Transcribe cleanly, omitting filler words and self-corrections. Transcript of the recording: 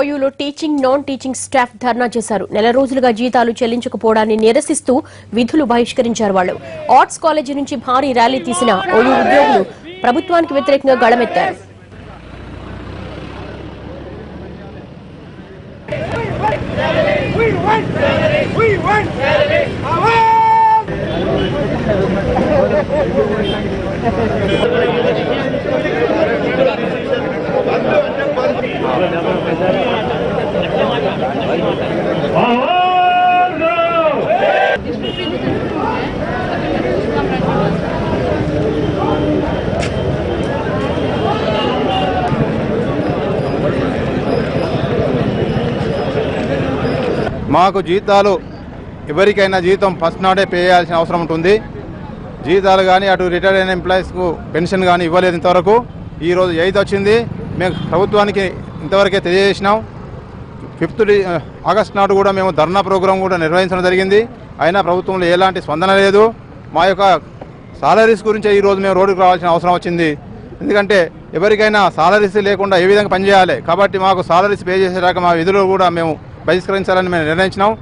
ఓయూలో teaching non teaching staff ధర్నా చేశారు. నెల రోజులుగా జీతాలు చెల్లించకపోవడాన్ని నిరసిస్తూ విధులు బహిష్కరించారు. వాళ్ళు ఆర్ట్స్ కాలేజీ నుంచి భారీ ర్యాలీ తీసిన ఓయూ ఉద్యోగులు ప్రభుత్వానికి వ్యతిరేకంగా గళమెత్తారు. మాకు జీతాలు ఎవరికైనా జీతం ఫస్ట్ నాడే పే చేయాల్సిన అవసరం ఉంటుంది. జీతాలు కానీ అటు రిటైర్డ్ అయిన ఎంప్లాయీస్కు పెన్షన్ కానీ ఇవ్వలేదు ఇంతవరకు. ఈరోజు 8 వచ్చింది. మేము ప్రభుత్వానికి ఇంతవరకే తెలియజేసినాం. 5 ఆగస్టు నాడు కూడా మేము ధర్నా ప్రోగ్రాం కూడా నిర్వహించడం జరిగింది. అయినా ప్రభుత్వంలో ఎలాంటి స్పందన లేదు. మా యొక్క సాలరీస్ గురించే ఈరోజు మేము రోడ్డుకు రావాల్సిన అవసరం వచ్చింది. ఎందుకంటే ఎవరికైనా సాలరీస్ లేకుండా ఏ విధంగా పనిచేయాలి. కాబట్టి మాకు సాలరీస్ పే చేసేదాకా మా విధులు కూడా మేము బహిష్కరించాలని మేము నిర్ణయించినాం.